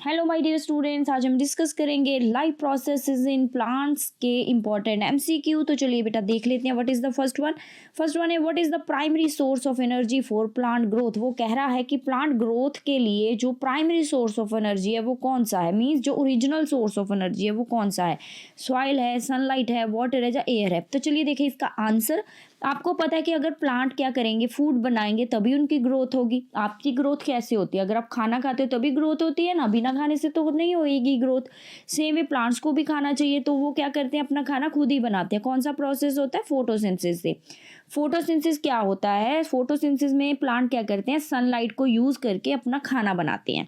Hello my dear students, आज हम discuss करेंगे लाइफ प्रोसेसेस इन प्लांट्स के इंपॉर्टेंट एमसीक्यू। तो चलिए बेटा देख लेते हैं। What is the first one है what is the primary source of energy for plant growth. वो कह रहा है कि प्लांट ग्रोथ के लिए जो प्राइमरी सोर्स ऑफ एनर्जी है वो कौन सा है। मीन्स जो ओरिजिनल सोर्स ऑफ एनर्जी है वो कौन सा है। सॉइल है, सनलाइट है, वाटर है या एयर है। तो चलिए देखिए इसका आंसर। आपको पता है कि अगर प्लांट क्या करेंगे, फूड बनाएंगे तभी उनकी ग्रोथ होगी। आपकी ग्रोथ कैसे होती है? अगर आप खाना खाते हो तभी ग्रोथ होती है ना, बिना खाने से तो नहीं होगी ग्रोथ। सेम वे प्लांट्स को भी खाना चाहिए, तो वो क्या करते हैं, अपना खाना खुद ही बनाते हैं। कौन सा प्रोसेस होता है? फोटोसिंथेसिस से। फोटोसिंथेसिस क्या होता है? फोटोसिंथेसिस में प्लांट क्या करते हैं, सनलाइट को यूज करके अपना खाना बनाते हैं।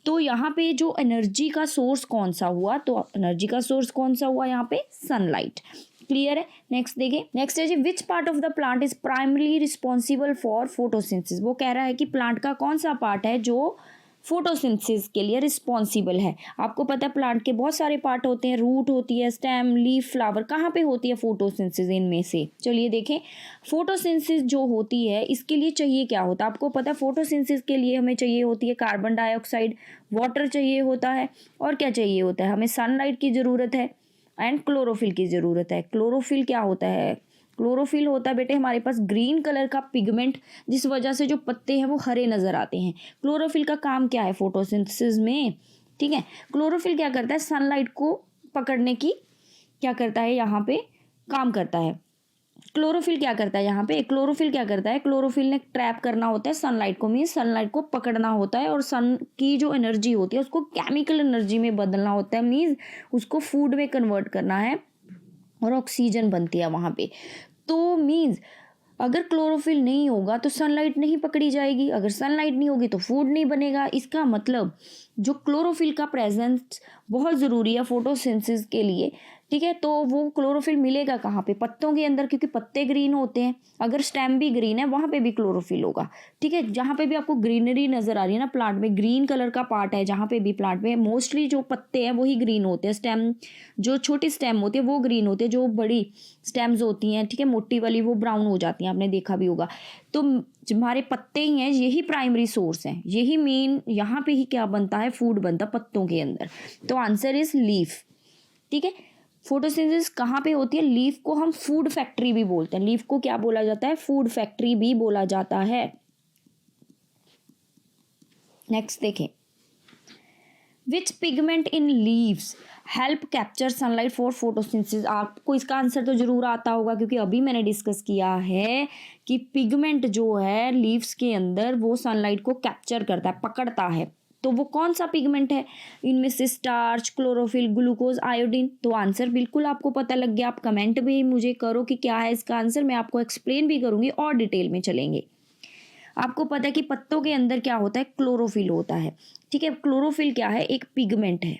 तो यहाँ पे जो एनर्जी का सोर्स कौन सा हुआ, तो एनर्जी का सोर्स कौन सा हुआ यहाँ पे? सनलाइट। क्लियर है। नेक्स्ट देखिए, नेक्स्ट है जी which part of the plant is primarily responsible for photosynthesis. वो कह रहा है कि प्लांट का कौन सा पार्ट है जो फोटोसिंथेसिस के लिए रिस्पॉन्सिबल है। आपको पता है प्लांट के बहुत सारे पार्ट होते हैं, रूट होती है, स्टेम, लीफ, फ्लावर। कहाँ पे होती है फोटोसिंथेसिस इनमें से? चलिए देखें, फोटोसिंथेसिस जो होती है इसके लिए चाहिए क्या होता है। आपको पता है फोटोसिंथेसिस के लिए हमें चाहिए होती है कार्बन डाइऑक्साइड, वाटर चाहिए होता है, और क्या चाहिए होता है, हमें सनलाइट की ज़रूरत है एंड क्लोरोफिल की ज़रूरत है। क्लोरोफिल क्या होता है? क्लोरोफिल होता है बेटे हमारे पास ग्रीन कलर का पिगमेंट, जिस वजह से जो पत्ते हैं वो हरे नज़र आते हैं। क्लोरोफिल का काम क्या है फोटोसिंथेसिस में? ठीक है, क्लोरोफिल क्या करता है, सनलाइट को पकड़ने की क्या करता है यहाँ पे, काम करता है। क्लोरोफिल क्या करता है यहाँ पे? क्लोरोफिल क्या करता है, क्लोरोफिल ने ट्रैप करना होता है सनलाइट को, मीन सनलाइट को पकड़ना होता है, और सन की जो एनर्जी होती है उसको केमिकल एनर्जी में बदलना होता है, मीन उसको फूड में कन्वर्ट करना है, और ऑक्सीजन बनती है वहाँ पे। तो मीन्स अगर क्लोरोफिल नहीं होगा तो सनलाइट नहीं पकड़ी जाएगी, अगर सनलाइट नहीं होगी तो फूड नहीं बनेगा। इसका मतलब जो क्लोरोफिल का प्रेजेंस बहुत ज़रूरी है फोटोसिंथेसिस के लिए। ठीक है, तो वो क्लोरोफिल मिलेगा कहाँ पे? पत्तों के अंदर, क्योंकि पत्ते ग्रीन होते हैं। अगर स्टेम भी ग्रीन है वहाँ पे भी क्लोरोफिल होगा। ठीक है, जहाँ पे भी आपको ग्रीनरी नज़र आ रही है ना प्लांट में, ग्रीन कलर का पार्ट है जहाँ पे भी प्लांट में, मोस्टली जो पत्ते हैं वही ग्रीन होते हैं। स्टेम, जो छोटी स्टेम होती है वो ग्रीन होती है, जो बड़ी स्टेम्स होती हैं, ठीक है, मोटी वाली, वो ब्राउन हो जाती हैं, आपने देखा भी होगा। तो हमारे पत्ते ही हैं, यही प्राइमरी सोर्स हैं, यही मेन, यहाँ पे ही क्या बनता है, फूड बनता है पत्तों के अंदर। तो आंसर इज लीफ। ठीक है, फोटोसिंथेसिस कहाँ पे होती है? लीफ को हम फूड फैक्ट्री भी बोलते हैं। लीफ को क्या बोला जाता है? फूड फैक्ट्री भी बोला जाता है। नेक्स्ट देखें, which pigment in leaves help capture sunlight for photosynthesis. आपको इसका आंसर तो जरूर आता होगा, क्योंकि अभी मैंने डिस्कस किया है कि पिगमेंट जो है लीव्स के अंदर वो सनलाइट को कैप्चर करता है, पकड़ता है। तो वो कौन सा पिगमेंट है? इनमें से स्टार्च, क्लोरोफिल, ग्लूकोज, आयोडीन। तो आंसर बिल्कुल आपको पता लग गया। आप कमेंट भी मुझे करो कि क्या है इसका आंसर, मैं आपको एक्सप्लेन भी करूंगी और डिटेल में चलेंगे। आपको पता है कि पत्तों के अंदर क्या होता है? क्लोरोफिल होता है। ठीक है, क्लोरोफिल क्या है? एक पिगमेंट है।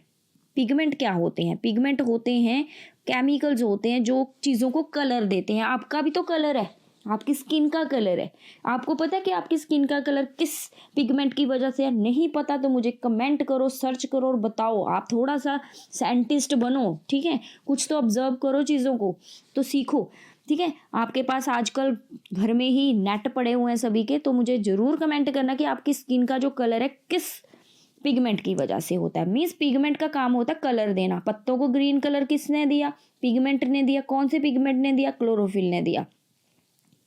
पिगमेंट क्या होते हैं? पिगमेंट होते हैं केमिकल्स होते हैं जो चीज़ों को कलर देते हैं। आपका भी तो कलर है, आपकी स्किन का कलर है। आपको पता है कि आपकी स्किन का कलर किस पिगमेंट की वजह से है? नहीं पता तो मुझे कमेंट करो, सर्च करो और बताओ। आप थोड़ा सा साइंटिस्ट बनो, ठीक है, कुछ तो ऑब्जर्व करो चीज़ों को, तो सीखो। ठीक है, आपके पास आजकल घर में ही नेट पड़े हुए हैं सभी के, तो मुझे ज़रूर कमेंट करना कि आपकी स्किन का जो कलर है किस पिगमेंट की वजह से होता है। मीन्स पिगमेंट का काम होता है कलर देना। पत्तों को ग्रीन कलर किसने दिया? पिगमेंट ने दिया। कौन से पिगमेंट ने दिया? क्लोरोफिल ने दिया।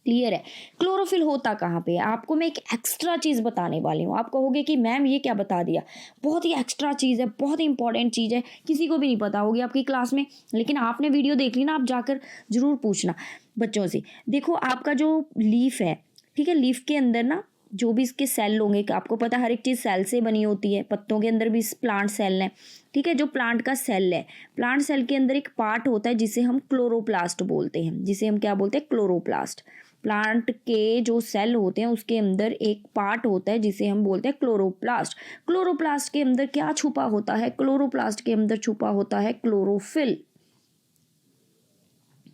क्लियर है। क्लोरोफिल होता कहाँ पे है? आपको मैं एक एक्स्ट्रा चीज़ बताने वाली हूँ। आप कहोगे कि मैम ये क्या बता दिया, बहुत ही एक्स्ट्रा चीज़ है, बहुत ही इंपॉर्टेंट चीज़ है, किसी को भी नहीं पता होगी आपकी क्लास में, लेकिन आपने वीडियो देख ली ना, आप जाकर जरूर पूछना बच्चों से। देखो आपका जो लीफ है, ठीक है, लीफ के अंदर ना जो भी इसके सेल होंगे, आपको पता है हर एक चीज़ सेल से बनी होती है। पत्तों के अंदर भी प्लांट सेल है। ठीक है, जो प्लांट का सेल है, प्लांट सेल के अंदर एक पार्ट होता है जिसे हम क्लोरोप्लास्ट बोलते हैं। जिसे हम क्या बोलते हैं? क्लोरोप्लास्ट। प्लांट के जो सेल होते हैं उसके अंदर एक पार्ट होता है जिसे हम बोलते हैं क्लोरोप्लास्ट। क्लोरोप्लास्ट के अंदर क्या छुपा होता है? क्लोरोप्लास्ट के अंदर छुपा होता है क्लोरोफिल।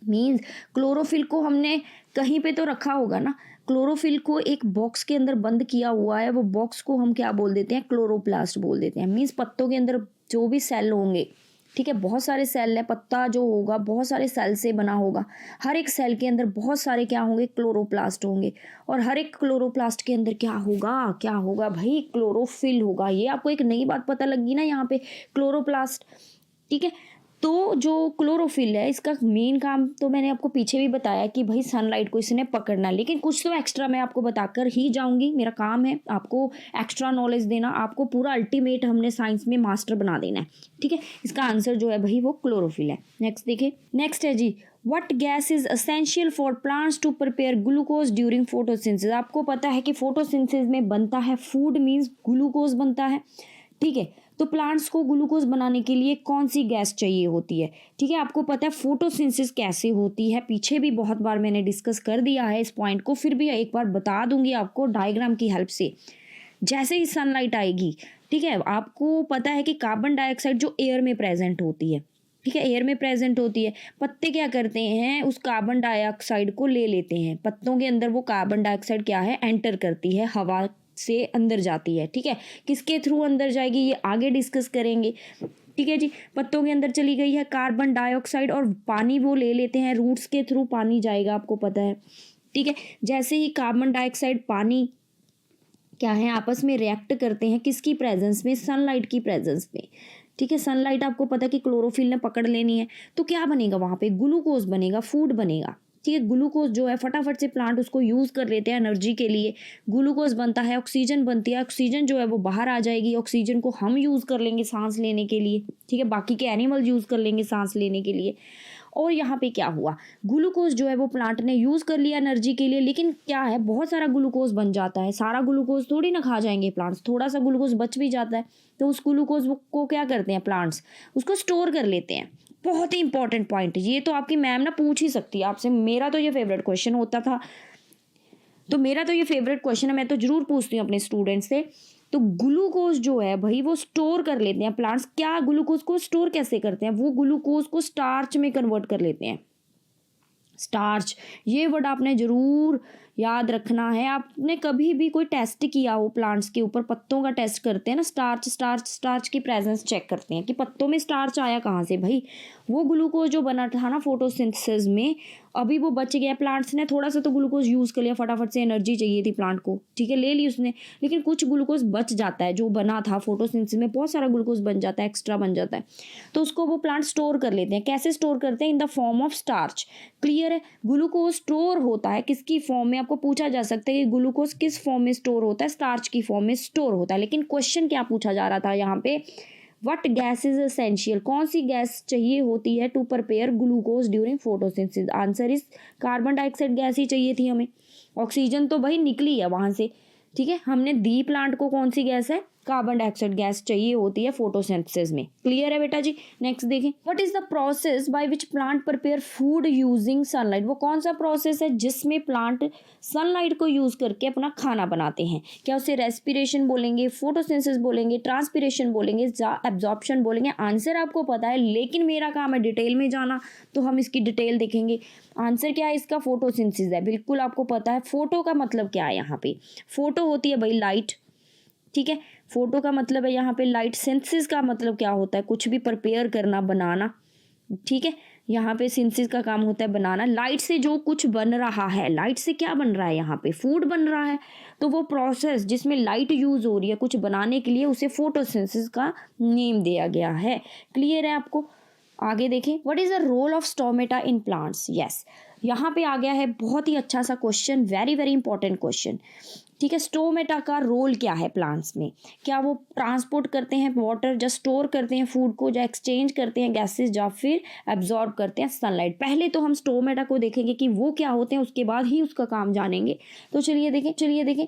मीन्स क्लोरोफिल को हमने कहीं पे तो रखा होगा ना। क्लोरोफिल को एक बॉक्स के अंदर बंद किया हुआ है, वो बॉक्स को हम क्या बोल देते हैं? क्लोरोप्लास्ट बोल देते हैं। मीन्स पत्तों के अंदर जो भी सेल होंगे, ठीक है, बहुत सारे सेल है, पत्ता जो होगा बहुत सारे सेल से बना होगा। हर एक सेल के अंदर बहुत सारे क्या होंगे, क्लोरोप्लास्ट होंगे। और हर एक क्लोरोप्लास्ट के अंदर क्या होगा भाई, क्लोरोफिल होगा। ये आपको एक नई बात पता लगी ना यहाँ पे, क्लोरोप्लास्ट। ठीक है, तो जो क्लोरोफिल है इसका मेन काम तो मैंने आपको पीछे भी बताया कि भाई सनलाइट को इसने पकड़ना है, लेकिन कुछ तो एक्स्ट्रा मैं आपको बताकर ही जाऊंगी। मेरा काम है आपको एक्स्ट्रा नॉलेज देना, आपको पूरा अल्टीमेट हमने साइंस में मास्टर बना देना है। ठीक है, इसका आंसर जो है भाई वो क्लोरोफिल है। नेक्स्ट देखिए, नेक्स्ट है जी, what gas is essential for plants to prepare glucose during photosynthesis. आपको पता है कि फोटोसिंथेसिस में बनता है फूड, मीन्स ग्लूकोज बनता है। ठीक है, तो प्लांट्स को ग्लूकोज बनाने के लिए कौन सी गैस चाहिए होती है। ठीक है, आपको पता है फोटोसिंथेसिस कैसे होती है, पीछे भी बहुत बार मैंने डिस्कस कर दिया है इस पॉइंट को, फिर भी एक बार बता दूंगी आपको डायग्राम की हेल्प से। जैसे ही सनलाइट आएगी, ठीक है, आपको पता है कि कार्बन डाइऑक्साइड जो एयर में प्रेजेंट होती है, ठीक है, एयर में प्रेजेंट होती है, पत्ते क्या करते हैं, उस कार्बन डाइऑक्साइड को ले लेते हैं। पत्तों के अंदर वो कार्बन डाइऑक्साइड क्या है, एंटर करती है, हवा से अंदर जाती है। ठीक है, किसके थ्रू अंदर जाएगी ये आगे डिस्कस करेंगे। ठीक है जी, पत्तों के अंदर चली गई है कार्बन डाइऑक्साइड और पानी वो ले लेते हैं, रूट्स के थ्रू पानी जाएगा, आपको पता है। ठीक है, जैसे ही कार्बन डाइऑक्साइड पानी क्या है आपस में रिएक्ट करते हैं, किसकी प्रेजेंस में, सनलाइट की प्रेजेंस में। ठीक है, सनलाइट आपको पता है कि क्लोरोफिल ने पकड़ लेनी है, तो क्या बनेगा वहाँ पे, ग्लूकोज बनेगा, फूड बनेगा। ठीक है, ग्लूकोज जो है फटाफट से प्लांट उसको यूज़ कर लेते हैं एनर्जी के लिए। ग्लूकोज बनता है, ऑक्सीजन बनती है, ऑक्सीजन जो है वो बाहर आ जाएगी, ऑक्सीजन को हम यूज़ कर लेंगे सांस लेने के लिए। ठीक है, बाकी के एनिमल यूज़ कर लेंगे सांस लेने के लिए। और यहाँ पे क्या हुआ, ग्लूकोज जो है वो प्लांट ने यूज़ कर लिया एनर्जी के लिए, लेकिन क्या है बहुत सारा ग्लूकोज बन जाता है। सारा ग्लूकोज थोड़ी ना खा जाएंगे प्लांट्स, थोड़ा सा ग्लूकोज बच भी जाता है, तो उस ग्लूकोज को क्या करते हैं प्लांट्स, उसको स्टोर कर लेते हैं। बहुत ही इंपॉर्टेंट पॉइंट है ये, तो आपकी मैम ना पूछ ही सकती है आपसे। मेरा तो ये फेवरेट क्वेश्चन होता था, तो मेरा तो ये फेवरेट क्वेश्चन है, मैं तो जरूर पूछती हूँ अपने स्टूडेंट्स से। तो ग्लूकोज जो है भाई वो स्टोर कर लेते हैं प्लांट्स। क्या ग्लूकोज को स्टोर कैसे करते हैं, वो ग्लूकोज को स्टार्च में कन्वर्ट कर लेते हैं। स्टार्च, ये वर्ड आपने जरूर याद रखना है। आपने कभी भी कोई टेस्ट किया हो प्लांट्स के ऊपर, पत्तों का टेस्ट करते हैं ना, स्टार्च स्टार्च स्टार्च की प्रेजेंस चेक करते हैं कि पत्तों में स्टार्च आया कहाँ से भाई, वो ग्लूकोज जो बना था ना फोटोसिंथेसिस में, अभी वो बच गया। प्लांट्स ने थोड़ा सा तो ग्लूकोज यूज़ कर लिया, फटाफट से एनर्जी चाहिए थी प्लांट को, ठीक है, ले ली उसने, लेकिन कुछ ग्लूकोज बच जाता है जो बना था फोटोसिंथेसिस में, बहुत सारा ग्लूकोज बन जाता है, एक्स्ट्रा बन जाता है, तो उसको वो प्लांट स्टोर कर लेते हैं। कैसे स्टोर करते हैं, in the form of starch. Clear है, ग्लूकोज स्टोर होता है किसकी फॉर्म में, आपको पूछा जा सकता है कि ग्लूकोज किस फॉर्म में स्टोर होता है, स्टार्च की फॉर्म में स्टोर होता है। लेकिन क्वेश्चन क्या पूछा जा रहा था यहाँ पे, वट गैस इज एसेंशियल, कौन सी गैस चाहिए होती है to prepare glucose during photosynthesis. Answer is carbon dioxide gas ही चाहिए थी हमें। ऑक्सीजन तो भाई निकली है वहां से, ठीक है, हमने दी प्लांट को कौन सी गैस है, कार्बन डाइऑक्साइड गैस चाहिए होती है फोटोसिंथेसिस में। क्लियर है बेटा जी। नेक्स्ट देखें, what is the process by which plant prepare food using sunlight. वो कौन सा प्रोसेस है जिसमें प्लांट सनलाइट को यूज करके अपना खाना बनाते हैं। क्या उसे रेस्पिरेशन बोलेंगे, फोटोसिंथेसिस बोलेंगे, ट्रांसपिरेशन बोलेंगे, एब्जॉर्प्शन बोलेंगे। आंसर आपको पता है, लेकिन मेरा काम है डिटेल में जाना, तो हम इसकी डिटेल देखेंगे। आंसर क्या है इसका, फोटोसिंथेसिस है, बिल्कुल आपको पता है। फोटो का मतलब क्या है, यहाँ पे फोटो होती है भाई लाइट, ठीक है, फोटो का मतलब है यहाँ पे लाइट। सिंथेसिस का मतलब क्या होता है, कुछ भी प्रिपेयर करना, बनाना, ठीक है, यहाँ पे सिंथेसिस का काम होता है बनाना। लाइट से जो कुछ बन रहा है, लाइट से क्या बन रहा है, यहाँ पे फूड बन रहा है, तो वो प्रोसेस जिसमें लाइट यूज हो रही है कुछ बनाने के लिए, उसे फोटोसिंथेसिस का नेम दिया गया है। क्लियर है आपको। आगे देखें, what is the role of stomata in plants. Yes, यहाँ पे आ गया है बहुत ही अच्छा सा question, very very important question, ठीक है। स्टोमेटा का रोल क्या है प्लांट्स में, क्या वो ट्रांसपोर्ट करते हैं वाटर, या स्टोर करते हैं फूड को, या एक्सचेंज करते हैं गैसेस, या फिर एब्जॉर्ब करते हैं सनलाइट। पहले तो हम स्टोमेटा को देखेंगे कि वो क्या होते हैं, उसके बाद ही उसका काम जानेंगे। तो चलिए देखें,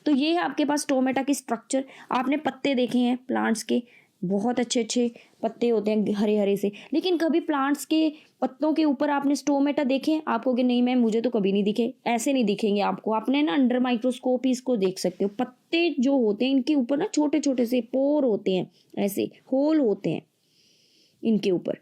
तो ये है आपके पास स्टोमेटा की स्ट्रक्चर। आपने पत्ते देखे हैं प्लांट्स के, बहुत अच्छे अच्छे पत्ते होते हैं हरे हरे से, लेकिन कभी प्लांट्स के पत्तों के ऊपर आपने स्टोमेटा देखे, आपको कि नहीं मैम मुझे तो कभी नहीं दिखे। ऐसे नहीं दिखेंगे आपको, आपने ना अंडर माइक्रोस्कोप ही इसको देख सकते हो। पत्ते जो होते हैं इनके ऊपर ना छोटे छोटे से पोर होते हैं, ऐसे होल होते हैं इनके ऊपर,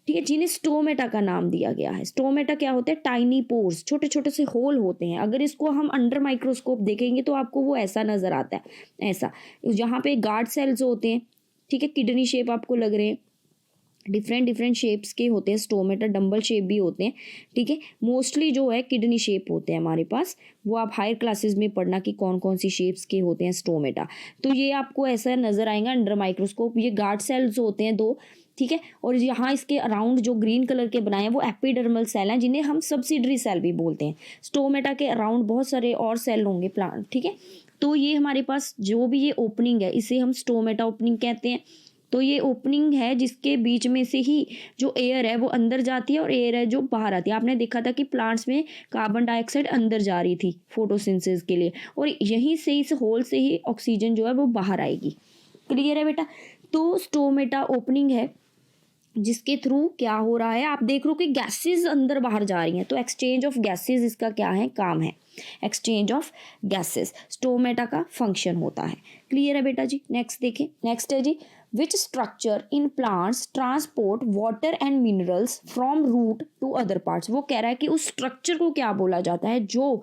ठीक है, जिन्हें स्टोमेटा का नाम दिया गया है। स्टोमेटा क्या होते हैं, टाइनी पोर्स, छोटे छोटे से होल होते हैं। अगर इसको हम अंडर माइक्रोस्कोप देखेंगे तो आपको वो ऐसा नजर आता है, ऐसा, यहाँ पे गार्ड सेल्स होते हैं, ठीक है, किडनी शेप आपको लग रहे हैं, डिफरेंट डिफरेंट शेप्स के होते हैं स्टोमेटा, डंबल शेप भी होते हैं, ठीक है। मोस्टली जो है किडनी शेप होते हैं हमारे पास, वो आप हायर क्लासेस में पढ़ना कि कौन कौन सी शेप्स के होते हैं स्टोमेटा। तो ये आपको ऐसा नजर आएगा अंडर माइक्रोस्कोप। ये गार्ड सेल्स होते हैं दो, ठीक है। और यहाँ इसके अराउंड जो ग्रीन कलर के बनाए हैं वो एपिडर्मल सेल हैं, जिन्हें हम सब्सिडरी सेल भी बोलते हैं। स्टोमेटा के अराउंड बहुत सारे और सेल होंगे प्लांट, ठीक है। तो ये हमारे पास जो भी ये ओपनिंग है इसे हम स्टोमेटा ओपनिंग कहते हैं। तो ये ओपनिंग है जिसके बीच में से ही जो एयर है वो अंदर जाती है और एयर है जो बाहर आती है। आपने देखा था कि प्लांट्स में कार्बन डाइऑक्साइड अंदर जा रही थी फोटोसिंथेसिस के लिए, और यहीं से इस होल से ही ऑक्सीजन जो है वो बाहर आएगी। क्लियर है बेटा। तो स्टोमेटा ओपनिंग है जिसके थ्रू क्या हो रहा है, आप देख रहे हो कि गैसेस अंदर बाहर जा रही हैं। तो एक्सचेंज ऑफ गैसेस इसका क्या है, काम है। एक्सचेंज ऑफ गैसेस स्टोमेटा का फंक्शन होता है। क्लियर है बेटा जी। नेक्स्ट देखें। नेक्स्ट है जी, which structure in plants transport water and minerals from root to other parts. वो कह रहा है कि उस स्ट्रक्चर को क्या बोला जाता है जो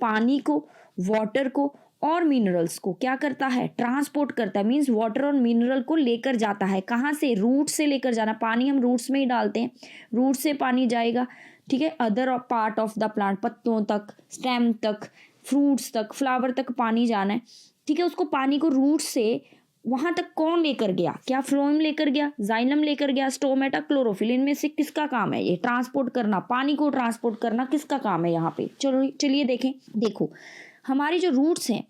पानी को, वाटर को और मिनरल्स को क्या करता है, ट्रांसपोर्ट करता है। मीन्स वाटर और मिनरल को लेकर जाता है। कहाँ से, रूट से लेकर जाना। पानी हम रूट्स में ही डालते हैं, रूट से पानी जाएगा, ठीक है, other part of the plant, पत्तों तक, स्टेम तक, फ्रूट्स तक, फ्लावर तक पानी जाना है, ठीक है। उसको पानी को रूट से वहां तक कौन लेकर गया, क्या फ्लोएम लेकर गया, जाइलम लेकर गया, स्टोमेटा, क्लोरोफिल। इनमें से किसका काम है ये ट्रांसपोर्ट करना, पानी को ट्रांसपोर्ट करना किसका काम है यहाँ पे। चलो चलिए देखें। देखो हमारी जो रूट्स हैं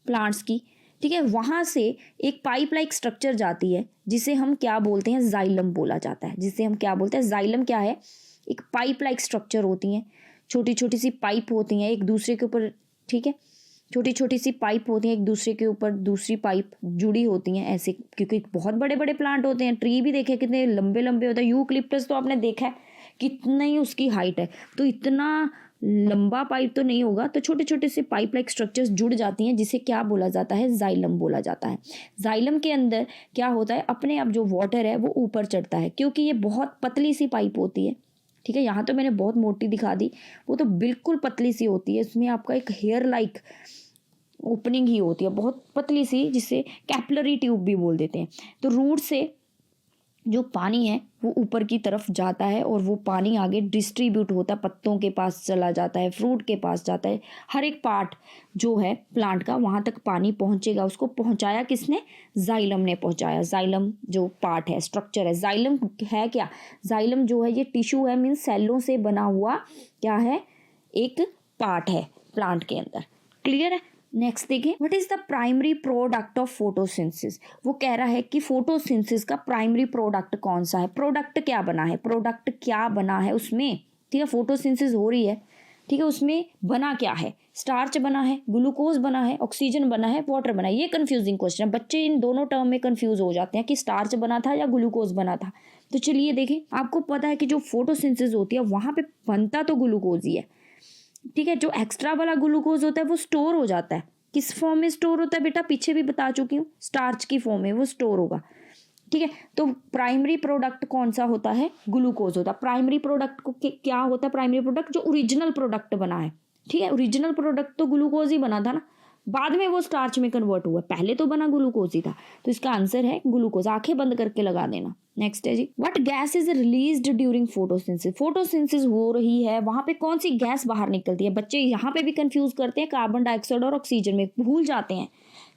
प्लांट्स की, ठीक है, वहां से एक पाइप लाइक स्ट्रक्चर जाती है जिसे हम क्या बोलते हैं, जाइलम बोला जाता है। जिसे हम क्या बोलते हैं, जाइलम क्या है, एक पाइप लाइक स्ट्रक्चर होती हैं, छोटी छोटी सी पाइप होती हैं एक दूसरे के ऊपर, ठीक है, छोटी छोटी सी पाइप होती हैं एक दूसरे के ऊपर दूसरी पाइप जुड़ी होती हैं ऐसे, क्योंकि बहुत बड़े बड़े प्लांट होते हैं। ट्री भी देखे कितने लंबे लंबे होते हैं। यूकलिप्टस तो आपने देखा है कितना ही उसकी हाइट है, तो इतना लंबा पाइप तो नहीं होगा। तो छोटे छोटे से पाइप लाइक स्ट्रक्चर्स जुड़ जाती हैं जिसे क्या बोला जाता है, जाइलम बोला जाता है। जाइलम के अंदर क्या होता है, अपने आप जो वाटर है वो ऊपर चढ़ता है, क्योंकि ये बहुत पतली सी पाइप होती है, ठीक है। यहाँ तो मैंने बहुत मोटी दिखा दी, वो तो बिल्कुल पतली सी होती है। इसमें आपका एक हेयर लाइक ओपनिंग ही होती है, बहुत पतली सी, जिसे कैपिलरी ट्यूब भी बोल देते हैं। तो रूट से जो पानी है वो ऊपर की तरफ जाता है और वो पानी आगे डिस्ट्रीब्यूट होता है, पत्तों के पास चला जाता है, फ्रूट के पास जाता है, हर एक पार्ट जो है प्लांट का वहाँ तक पानी पहुँचेगा। उसको पहुँचाया किसने, जाइलम ने पहुँचाया। जाइलम जो पार्ट है, स्ट्रक्चर है। जाइलम है क्या, जाइलम जो है ये टिश्यू है, मीन्स सेलों से बना हुआ क्या है, एक पार्ट है प्लांट के अंदर। क्लियर है। नेक्स्ट देखें, what is the primary product of photosynthesis. वो कह रहा है कि फोटोसिंथेसिस का प्राइमरी प्रोडक्ट कौन सा है, प्रोडक्ट क्या बना है, प्रोडक्ट क्या बना है उसमें, ठीक है। फोटोसिंथेसिस हो रही है, ठीक है, उसमें बना क्या है, स्टार्च बना है, ग्लूकोज बना है, ऑक्सीजन बना है, वाटर बना है। ये कंफ्यूजिंग क्वेश्चन है, बच्चे इन दोनों टर्म में कंफ्यूज हो जाते हैं कि स्टार्च बना था या ग्लूकोज बना था। तो चलिए देखें, आपको पता है कि जो फोटोसिंथेसिस होती है वहां पे बनता तो ग्लूकोज ही है, ठीक है। जो एक्स्ट्रा वाला ग्लूकोज होता है वो स्टोर हो जाता है। किस फॉर्म में स्टोर होता है बेटा, पीछे भी बता चुकी हूँ, स्टार्च की फॉर्म में वो स्टोर होगा, ठीक है। तो प्राइमरी प्रोडक्ट कौन सा होता है, ग्लूकोज होता है। प्राइमरी प्रोडक्ट को क्या होता है, प्राइमरी प्रोडक्ट जो ओरिजिनल प्रोडक्ट बना है, ठीक है। ओरिजिनल प्रोडक्ट तो ग्लूकोज ही बना था ना, बाद में वो स्टार्च में कन्वर्ट हुआ, पहले तो बना ग्लूकोज ही था। तो इसका आंसर है ग्लूकोज। आंखें बंद करके लगा देना। नेक्स्ट है जी, what gas is released during photosynthesis. Photosynthesis हो रही है, वहां पे कौन सी गैस बाहर निकलती है। बच्चे यहाँ पे भी कंफ्यूज करते हैं, कार्बन डाइऑक्साइड और ऑक्सीजन में भूल जाते हैं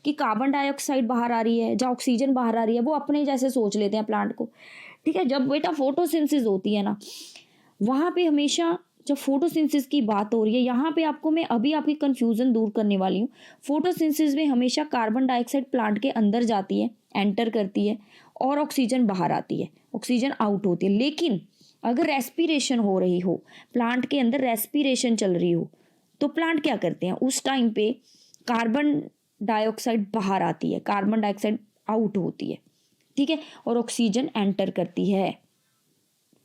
कि कार्बन डाइऑक्साइड बाहर आ रही है या ऑक्सीजन बाहर आ रही है, वो अपने जैसे सोच लेते हैं प्लांट को, ठीक है। जब बेटा फोटोसिंथेसिस होती है ना, वहां पे हमेशा जब फोटोसिंथेसिस की बात हो रही है, यहाँ पे आपको मैं अभी आपकी कंफ्यूजन दूर करने वाली हूँ। फोटोसिंथेसिस में हमेशा कार्बन डाइऑक्साइड प्लांट के अंदर जाती है, एंटर करती है, और ऑक्सीजन बाहर आती है, ऑक्सीजन आउट होती है। लेकिन अगर रेस्पिरेशन हो रही हो, प्लांट के अंदर रेस्पिरेशन चल रही हो, तो प्लांट क्या करते हैं, उस टाइम पे कार्बन डाइऑक्साइड बाहर आती है, कार्बन डाइऑक्साइड आउट होती है, ठीक है, और ऑक्सीजन एंटर करती है।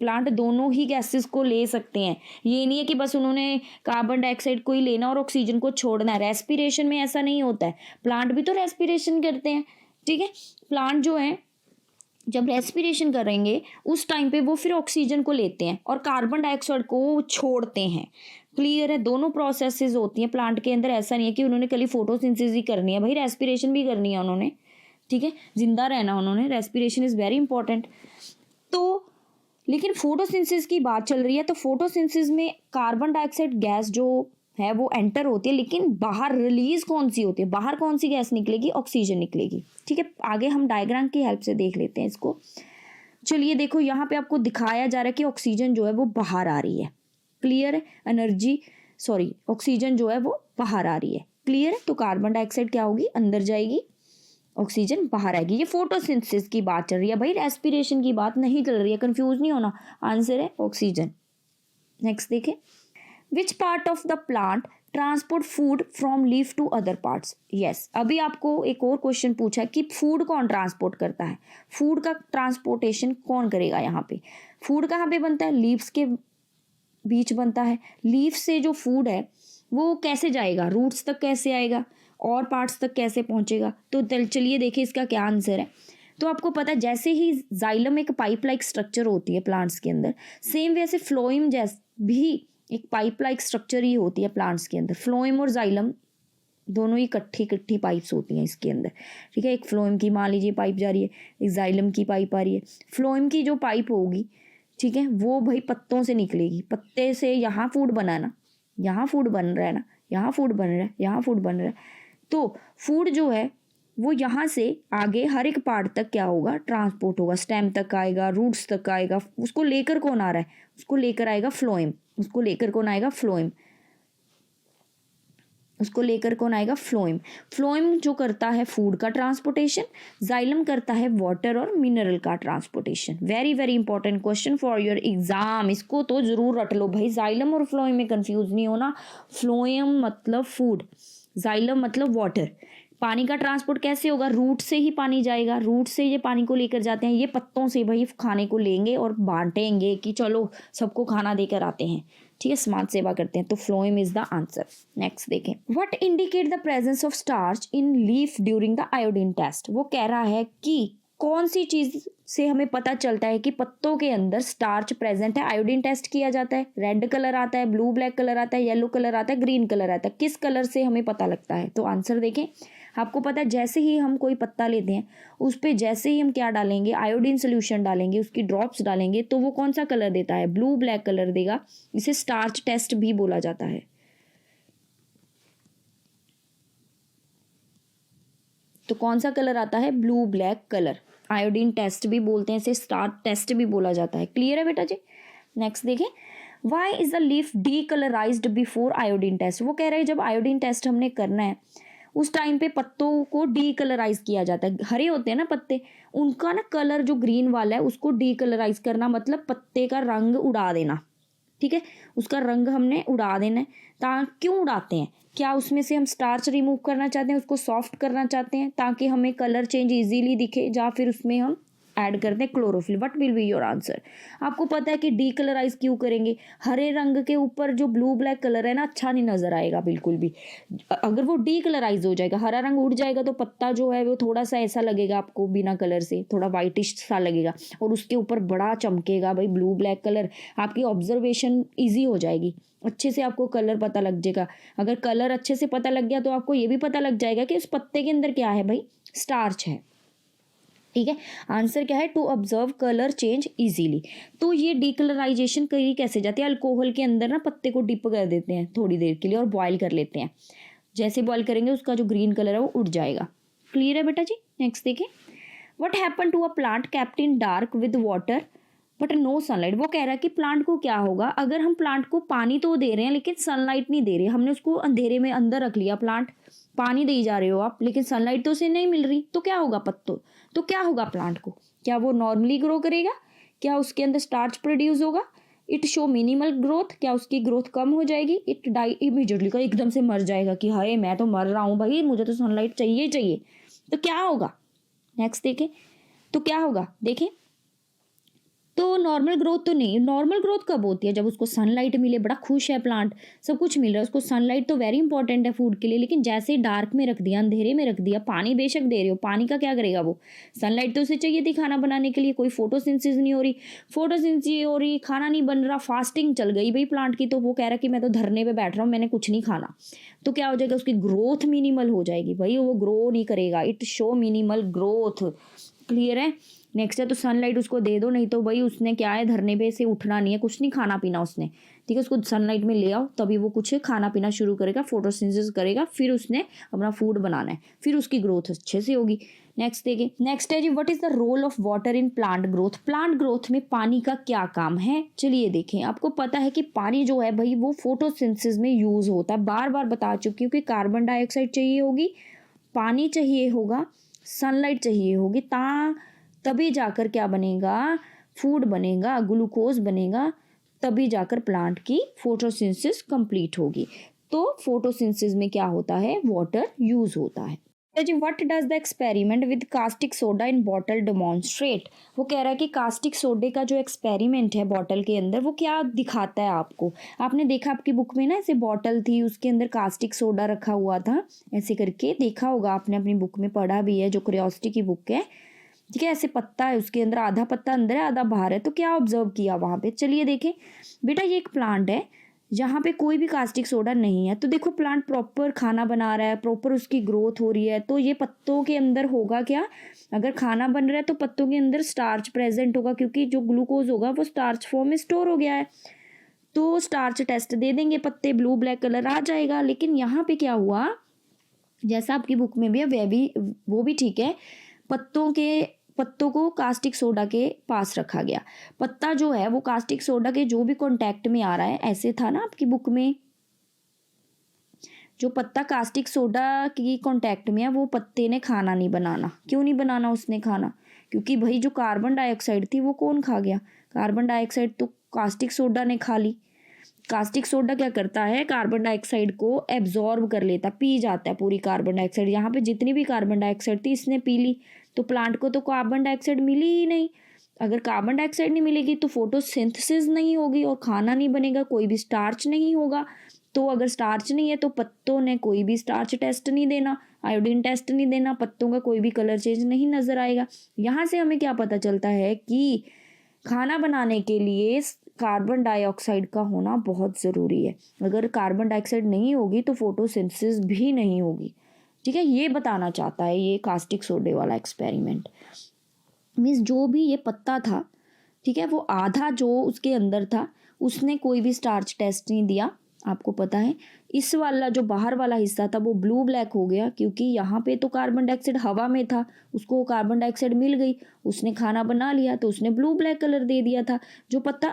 प्लांट दोनों ही गैसेस को ले सकते हैं, ये नहीं है कि बस उन्होंने कार्बन डाइऑक्साइड को ही लेना और ऑक्सीजन को छोड़ना है। रेस्पिरेशन में ऐसा नहीं होता है, प्लांट भी तो रेस्पिरेशन करते हैं, ठीक है। प्लांट जो है जब रेस्पिरेशन करेंगे उस टाइम पे वो फिर ऑक्सीजन को लेते हैं और कार्बन डाइऑक्साइड को छोड़ते हैं। क्लियर है। दोनों प्रोसेसेस होती हैं प्लांट के अंदर। ऐसा नहीं है कि उन्होंने खाली फोटोसिंथेसिस ही करनी है, भाई रेस्पिरेशन भी करनी है उन्होंने, ठीक है, जिंदा रहना उन्होंने। Respiration is very important. तो लेकिन फोटोसिंथेसिस की बात चल रही है, तो फोटोसिंथेसिस में कार्बन डाइऑक्साइड गैस जो है वो एंटर होती है, लेकिन बाहर रिलीज कौन सी होती है, बाहर कौन सी गैस निकलेगी, ऑक्सीजन निकलेगी। ठीक है, आगे हम डायग्राम की हेल्प से देख लेते हैं इसको। चलिए देखो, यहाँ पे आपको दिखाया जा रहा है कि ऑक्सीजन जो है वो बाहर आ रही है, क्लियर है। ऑक्सीजन जो है वो बाहर आ रही है, क्लियर है। तो कार्बन डाइऑक्साइड क्या होगी, अंदर जाएगी, ऑक्सीजन बाहर आएगी। ये फोटोसिंथेसिस की बात चल रही है भाई, रेस्पिरेशन की बात नहीं चल रही है, कंफ्यूज नहीं होना। आंसर है ऑक्सीजन। नेक्स्ट देखें, which part of the plant transport food from leaf to other parts. Yes, अभी आपको एक और क्वेश्चन पूछा है कि फूड कौन ट्रांसपोर्ट करता है, फूड का ट्रांसपोर्टेशन कौन करेगा। यहाँ पे फूड कहाँ पे बनता है, लीव्स के बीच बनता है। लीफ से जो फूड है वो कैसे जाएगा, रूट्स तक कैसे आएगा और पार्ट्स तक कैसे पहुंचेगा। तो चलिए देखिए इसका क्या आंसर है। तो आपको पता है, जैसे ही जाइलम एक पाइप लाइक स्ट्रक्चर होती है प्लांट्स के अंदर, सेम वैसे फ्लोएम जैस भी एक पाइप लाइक स्ट्रक्चर ही होती है प्लांट्स के अंदर। फ्लोएम और जाइलम दोनों ही इकट्ठी पाइप्स होती हैं इसके अंदर। ठीक है, एक फ्लोएम की मान लीजिए पाइप जा रही है, एक जाइलम की पाइप आ रही है। फ्लोएम की जो पाइप होगी, ठीक है, वो भाई पत्तों से निकलेगी, पत्ते से यहाँ फूड बना ना, यहाँ फूड बन रहा है ना, यहाँ फूड बन रहा है, यहाँ फूड बन रहा है। तो फूड जो है वो यहाँ से आगे हर एक पार्ट तक क्या होगा, ट्रांसपोर्ट होगा, स्टेम तक आएगा, रूट्स तक आएगा। उसको लेकर कौन आ रहा है, उसको लेकर आएगा फ्लोएम, उसको लेकर कौन आएगा, फ्लोएम, उसको लेकर कौन आएगा, फ्लोएम। फ्लोएम जो करता है फूड का ट्रांसपोर्टेशन, जाइलम करता है वाटर और मिनरल का transportation. Very very important question for your exam, इसको तो जरूर रट लो भाई। जाइलम और फ्लोएम में कंफ्यूज नहीं होना। फ्लोएम मतलब फूड, जाइलम मतलब वाटर। पानी का ट्रांसपोर्ट कैसे होगा, रूट से ही पानी जाएगा, रूट से ये पानी को लेकर जाते हैं, ये पत्तों से भाई खाने को लेंगे और बांटेंगे कि चलो सबको खाना देकर आते हैं। ठीक है, समाज सेवा करते हैं। तो phloem is the answer. Next देखें, what indicate the presence of starch in leaf during the iodine test. वो कह रहा है कि कौन सी चीज से हमें पता चलता है कि पत्तों के अंदर स्टार्च प्रेजेंट है। आयोडीन टेस्ट किया जाता है, रेड कलर आता है, ब्लू ब्लैक कलर आता है, येलो कलर आता है, ग्रीन कलर आता है। किस कलर से हमें पता लगता है, तो आंसर देखें। आपको पता है, जैसे ही हम कोई पत्ता लेते हैं उस पर जैसे ही हम क्या डालेंगे, आयोडीन सोल्यूशन डालेंगे, उसकी ड्रॉप्स डालेंगे, तो वो कौन सा कलर देता है, ब्लू ब्लैक कलर देगा। इसे स्टार्च टेस्ट भी बोला जाता है। तो कौन सा कलर आता है, blue black colour. Iodine test भी बोलते हैं इसे, स्टार्च टेस्ट भी बोला जाता है। क्लियर है बेटा जी। नेक्स्ट देखें, why is the leaf decolourised before iodine test. वो कह रहे हैं जब आयोडीन टेस्ट हमने करना है उस टाइम पे पत्तों को डीकलराइज किया जाता है। हरे होते हैं ना पत्ते, उनका ना कलर जो ग्रीन वाला है उसको डीकलराइज करना, मतलब पत्ते का रंग उड़ा देना। ठीक है, उसका रंग हमने उड़ा देना है। क्यों उड़ाते हैं, क्या उसमें से हम स्टार्च रिमूव करना चाहते हैं, उसको सॉफ्ट करना चाहते हैं ताकि हमें कलर चेंज इजीली दिखे, या फिर उसमें हम ऐड करते हैं chlorophyll. What will be your answer. आपको पता है कि डीकलराइज क्यों करेंगे, हरे रंग के ऊपर जो ब्लू ब्लैक कलर है ना, अच्छा नहीं नजर आएगा बिल्कुल भी। अगर वो डीकलराइज हो जाएगा, हरा रंग उड़ जाएगा, तो पत्ता जो है वो थोड़ा सा ऐसा लगेगा आपको, बिना कलर से थोड़ा वाइटिश सा लगेगा, और उसके ऊपर बड़ा चमकेगा भाई ब्लू ब्लैक कलर। आपकी ऑब्जर्वेशन ईजी हो जाएगी, अच्छे से आपको कलर पता लग जाएगा। अगर कलर अच्छे से पता लग गया तो आपको ये भी पता लग जाएगा कि उस पत्ते के अंदर क्या है भाई, स्टार्च है। ठीक है, आंसर क्या है, to observe colour change easily. तो ये डीकलराइजेशन करी कैसे जाती है, अल्कोहल के अंदर ना पत्ते को डिप कर देते हैं थोड़ी देर के लिए और बॉयल कर लेते हैं। जैसे बॉयल करेंगे उसका जो ग्रीन कलर है वो उड़ जाएगा। क्लियर है बेटा जी। नेक्स्ट देखिए, what happen to a plant kept in dark with water but no sunlight. वो कह रहा है कि प्लांट को क्या होगा अगर हम प्लांट को पानी तो दे रहे हैं लेकिन सनलाइट नहीं दे रहे, हमने उसको अंधेरे में अंदर रख लिया। प्लांट पानी दे जा रहे हो आप लेकिन सनलाइट तो उसे नहीं मिल रही, तो क्या होगा पत्तों, तो क्या होगा प्लांट को, क्या वो नॉर्मली ग्रो करेगा, क्या उसके अंदर स्टार्च प्रोड्यूस होगा, इट शो मिनिमल ग्रोथ, क्या उसकी ग्रोथ कम हो जाएगी, इट डाई इमीडिएटली, का एकदम से मर जाएगा कि हाय मैं तो मर रहा हूँ भाई, मुझे तो सनलाइट चाहिए चाहिए। तो क्या होगा, नेक्स्ट देखें, तो क्या होगा देखें, तो नॉर्मल ग्रोथ तो नहीं। नॉर्मल ग्रोथ कब होती है, जब उसको सनलाइट मिले, बड़ा खुश है प्लांट, सब कुछ मिल रहा है उसको, सनलाइट तो वेरी इंपॉर्टेंट है फूड के लिए, लेकिन जैसे ही डार्क में रख दिया, अंधेरे में रख दिया, पानी बेशक दे रहे हो, पानी का क्या करेगा वो, सनलाइट तो उसे चाहिए थी खाना बनाने के लिए, कोई फोटोसिंथेसिस नहीं हो रही, फोटोसिंथेसिस हो रही, खाना नहीं बन रहा, फास्टिंग चल गई भाई प्लांट की, तो वो कह रहा कि मैं तो धरने पे बैठ रहा हूँ, मैंने कुछ नहीं खाना, तो क्या हो जाएगा, उसकी ग्रोथ मिनिमल हो जाएगी भाई, वो ग्रो नहीं करेगा, it show minimal growth. Clear है। नेक्स्ट है तो सनलाइट उसको दे दो, नहीं तो भाई उसने क्या है धरने पे से उठना नहीं है, कुछ नहीं खाना पीना उसने, ठीक है। उसको सनलाइट में ले आओ तभी वो कुछ खाना पीना शुरू करेगा, फोटोसिंथेसिस करेगा, फिर उसने अपना फूड बनाना है, फिर उसकी ग्रोथ अच्छे से होगी। नेक्स्ट देखिए, नेक्स्ट है जी what is the role of water in plant growth. Plant growth में पानी का क्या काम है, चलिए देखें। आपको पता है कि पानी जो है भाई वो फोटोसिंथेसिस में यूज होता है, बार बार बता चुकी हूँ कि कार्बन डाइऑक्साइड चाहिए होगी, पानी चाहिए होगा, सनलाइट चाहिए होगी, तभी जाकर क्या बनेगा, फूड बनेगा, ग्लूकोज बनेगा, तभी जाकर प्लांट की फोटोसिंथेसिस कंप्लीट होगी। तो फोटोसिंथेसिस में क्या होता है, वाटर यूज होता है। जी what does the experiment with caustic soda in bottle demonstrate. वो कह रहा है कि कास्टिक सोडे का जो एक्सपेरिमेंट है बॉटल के अंदर वो क्या दिखाता है आपको। आपने देखा आपकी बुक में ना ऐसे बॉटल थी, उसके अंदर कास्टिक सोडा रखा हुआ था, ऐसे करके देखा होगा आपने, अपनी बुक में पढ़ा भी है, जो क्यूरियोसिटी की बुक है, ठीक है। ऐसे पत्ता है, उसके अंदर आधा पत्ता अंदर है आधा बाहर है, तो क्या ऑब्जर्व किया वहाँ पे, चलिए देखें। बेटा ये एक प्लांट है जहाँ पे कोई भी कास्टिक सोडा नहीं है, तो देखो प्लांट प्रॉपर खाना बना रहा है, प्रॉपर उसकी ग्रोथ हो रही है, तो ये पत्तों के अंदर होगा क्या, अगर खाना बन रहा है तो पत्तों के अंदर स्टार्च प्रेजेंट होगा, क्योंकि जो ग्लूकोज होगा वो स्टार्च फॉर्म में स्टोर हो गया है, तो स्टार्च टेस्ट दे देंगे, पत्ते ब्लू ब्लैक कलर आ जाएगा। लेकिन यहाँ पे क्या हुआ, जैसा आपकी बुक में भी है वो भी ठीक है, पत्तों को कास्टिक सोडा के पास रखा गया, पत्ता जो है वो कास्टिक सोडा के जो भी कांटेक्ट में आ रहा है, ऐसे था ना आपकी बुक में, जो पत्ता कास्टिक सोडा की कांटेक्ट में है वो पत्ते ने खाना नहीं बनाना। क्यों नहीं बनाना उसने खाना, क्योंकि भाई जो कार्बन डाइऑक्साइड थी वो कौन खा गया, कार्बन डाइऑक्साइड तो कास्टिक सोडा ने खा ली। कास्टिक सोडा क्या करता है, कार्बन डाइऑक्साइड को एब्जॉर्ब कर लेता, पी जाता है पूरी कार्बन डाइऑक्साइड, यहाँ पे जितनी भी कार्बन डाइऑक्साइड थी इसने पी ली, तो प्लांट को तो कार्बन डाइऑक्साइड मिली ही नहीं। अगर कार्बन डाइऑक्साइड नहीं मिलेगी तो फोटोसिंथेसिस नहीं होगी और खाना नहीं बनेगा, कोई भी स्टार्च नहीं होगा। तो अगर स्टार्च नहीं है तो पत्तों ने कोई भी स्टार्च टेस्ट नहीं देना, आयोडीन टेस्ट नहीं देना, पत्तों का कोई भी कलर चेंज नहीं नजर आएगा। यहाँ से हमें क्या पता चलता है कि खाना बनाने के लिए कार्बन डाइऑक्साइड का होना बहुत ज़रूरी है, अगर कार्बन डाइऑक्साइड नहीं होगी तो फोटोसिंथेसिस भी नहीं होगी, ठीक है। ये बताना चाहता है ये कास्टिक सोडे वाला एक्सपेरिमेंट। मीन्स जो भी ये पत्ता था, ठीक है, वो आधा जो उसके अंदर था उसने कोई भी स्टार्च टेस्ट नहीं दिया, आपको पता है। इस वाला जो बाहर वाला हिस्सा था वो ब्लू ब्लैक हो गया, क्योंकि यहाँ पे तो कार्बन डाइऑक्साइड हवा में था, उसको कार्बन डाइऑक्साइड मिल गई, उसने खाना बना लिया तो उसने ब्लू ब्लैक कलर दे दिया था। जो पत्ता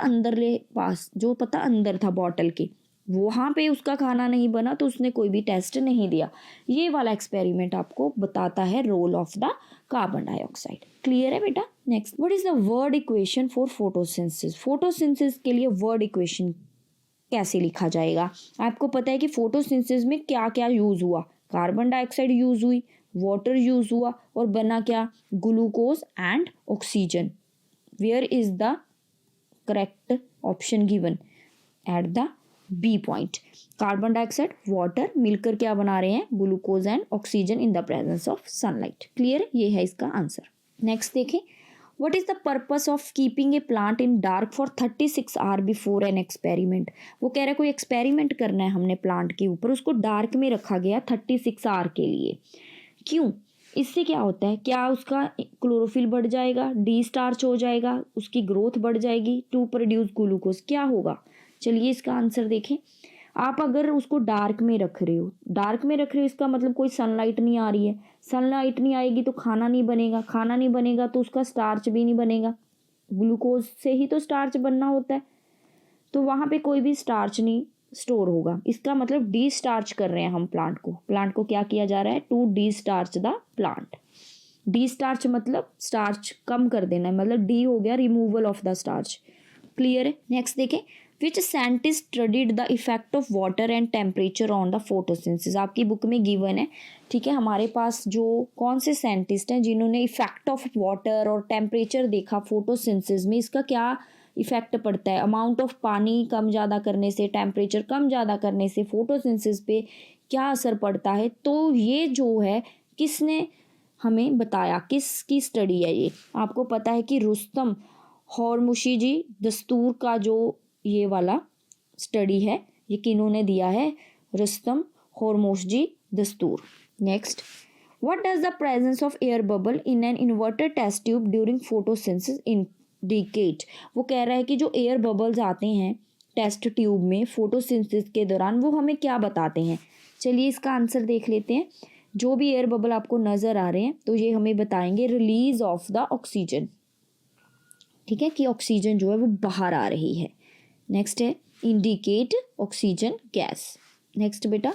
अंदर था बॉटल के, वहाँ पे उसका खाना नहीं बना तो उसने कोई भी टेस्ट नहीं दिया। ये वाला एक्सपेरिमेंट आपको बताता है role of the carbon dioxide. Clear है बेटा। Next, what is the word equation for photosynthesis. Photosynthesis के लिए वर्ड इक्वेशन कैसे लिखा जाएगा। आपको पता है कि फोटोसिंथेसिस में क्या क्या यूज हुआ, कार्बन डाइऑक्साइड यूज हुई, वाटर यूज हुआ और बना क्या, glucose and oxygen. Where is the correct option given at the B point. Carbon dioxide water मिलकर क्या बना रहे हैं, glucose and oxygen in the presence of sunlight. Clear, ये है इसका आंसर। नेक्स्ट देखें, What is the purpose of keeping a plant in dark for 36 hours before an experiment? वो कह रहा है कोई एक्सपेरिमेंट करना है हमने प्लांट के ऊपर, उसको डार्क में रखा गया 36 आवर के लिए। क्यों, इससे क्या होता है, क्या उसका क्लोरोफिल बढ़ जाएगा, डी स्टार्च हो जाएगा, उसकी ग्रोथ बढ़ जाएगी टू प्रोड्यूस ग्लूकोज, क्या होगा। चलिए इसका आंसर देखें। आप अगर उसको डार्क में रख रहे हो इसका मतलब कोई सनलाइट नहीं आ रही है, सनलाइट नहीं आएगी तो खाना नहीं बनेगा तो उसका स्टार्च भी नहीं बनेगा, ग्लूकोज से ही तो स्टार्च बनना होता है, तो वहाँ पे कोई भी स्टार्च नहीं स्टोर होगा। इसका मतलब डी स्टार्च कर रहे हैं हम प्लांट को क्या किया जा रहा है, to destarch the plant. Destarch मतलब स्टार्च कम कर देना है, मतलब डी हो गया removal of the starch. Clear है। नेक्स्ट देखें, which scientist studied the effect of water and temperature on the photosynthesis. आपकी बुक में गिवन है, ठीक है। हमारे पास जो कौन से साइंटिस्ट हैं जिन्होंने इफेक्ट ऑफ वाटर और टेम्परेचर देखा फोटोसिंथेसिस में, इसका क्या इफेक्ट पड़ता है, अमाउंट ऑफ पानी कम ज़्यादा करने से, टेम्परेचर कम ज़्यादा करने से फोटोसिंथेसिस पे क्या असर पड़ता है। तो ये जो है किसने हमें बताया, किसकी स्टडी है ये, आपको पता है कि रुस्तम हॉर्मुशी जी दस्तूर का जो ये वाला स्टडी है, ये किन्होंने दिया है, Rustam Hormusji Dastur. Next, what does the presence of air bubble in an inverted test tube during photosynthesis indicate. वो कह रहा है कि जो एयर बबल्स आते हैं टेस्ट ट्यूब में फोटोसिंथेसिस के दौरान वो हमें क्या बताते हैं। चलिए इसका आंसर देख लेते हैं। जो भी एयर बबल आपको नज़र आ रहे हैं तो ये हमें बताएंगे रिलीज ऑफ द ऑक्सीजन, ठीक है, कि ऑक्सीजन जो है वो बाहर आ रही है। नेक्स्ट है इंडिकेट ऑक्सीजन गैस। नेक्स्ट बेटा,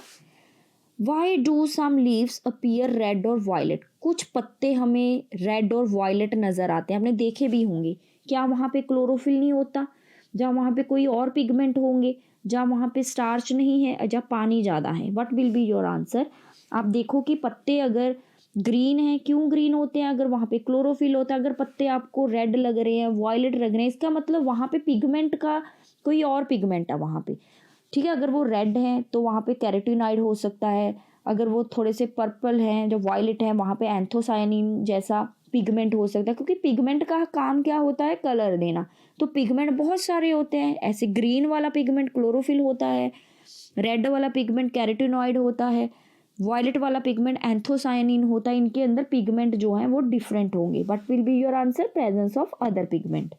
why do some leaves appear red और वायलेट। कुछ पत्ते हमें रेड और वायलेट नज़र आते हैं, आपने देखे भी होंगे। क्या वहाँ पे क्लोरोफिल नहीं होता, जहाँ वहाँ पे कोई और पिगमेंट होंगे, जहाँ वहाँ पे स्टार्च नहीं है, जहाँ पानी ज़्यादा है। What will be your answer. आप देखो कि पत्ते अगर ग्रीन हैं, क्यों ग्रीन होते हैं, अगर वहाँ पे क्लोरोफिल होता है। अगर पत्ते आपको रेड लग रहे हैं, वायलेट लग रहे हैं, इसका मतलब वहाँ पे पिगमेंट का कोई और पिगमेंट है वहाँ पे, ठीक है। अगर वो रेड हैं तो वहाँ पे कैरोटीनॉइड हो सकता है। अगर वो थोड़े से पर्पल हैं, जो वायलेट हैं, वहाँ पे एंथोसायनिन जैसा पिगमेंट हो सकता है, क्योंकि पिगमेंट का काम क्या होता है, कलर देना। तो पिगमेंट बहुत सारे होते हैं ऐसे। ग्रीन वाला पिगमेंट क्लोरोफिल होता है, रेड वाला पिगमेंट कैरोटीनॉइड होता है, वायलेट वाला पिगमेंट एंथोसायनिन होता है। इनके अंदर पिगमेंट जो है वो डिफरेंट होंगे। What will be your answer, presence of other pigment.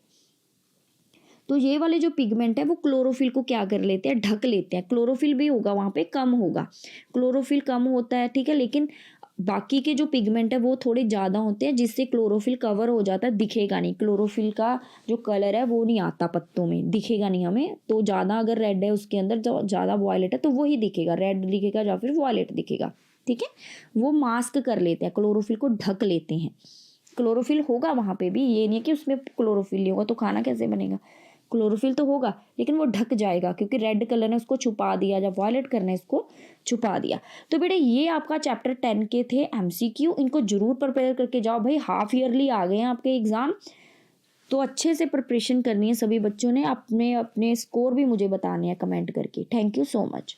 तो ये वाले जो पिगमेंट है वो क्लोरोफिल को क्या कर लेते हैं, ढक लेते हैं। क्लोरोफिल भी होगा वहाँ पे, कम होगा, क्लोरोफिल कम होता है, ठीक है, लेकिन बाकी के जो पिगमेंट है वो थोड़े ज़्यादा होते हैं, जिससे क्लोरोफिल कवर हो जाता है, दिखेगा नहीं। क्लोरोफिल का जो कलर है वो नहीं आता पत्तों में, दिखेगा नहीं हमें। तो ज़्यादा अगर रेड है उसके अंदर, जो ज़्यादा वॉयलेट है तो वही दिखेगा, रेड दिखेगा या फिर वॉयलेट दिखेगा, ठीक है। वो मास्क कर लेते हैं, क्लोरोफिल को ढक लेते हैं। क्लोरोफिल होगा वहाँ पे भी, ये नहीं है कि उसमें क्लोरोफिल नहीं होगा तो खाना कैसे बनेगा। क्लोरोफिल तो होगा लेकिन वो ढक जाएगा, क्योंकि रेड कलर ने उसको छुपा दिया, जब वॉयलेट कलर ने इसको छुपा दिया। तो बेटे ये आपका चैप्टर 10 के थे एमसीक्यू। इनको जरूर प्रिपेयर करके जाओ भाई, हाफ ईयरली आ गए हैं आपके एग्जाम, तो अच्छे से प्रिपरेशन करनी है सभी बच्चों ने। अपने अपने स्कोर भी मुझे बताने हैं कमेंट करके। Thank you so much.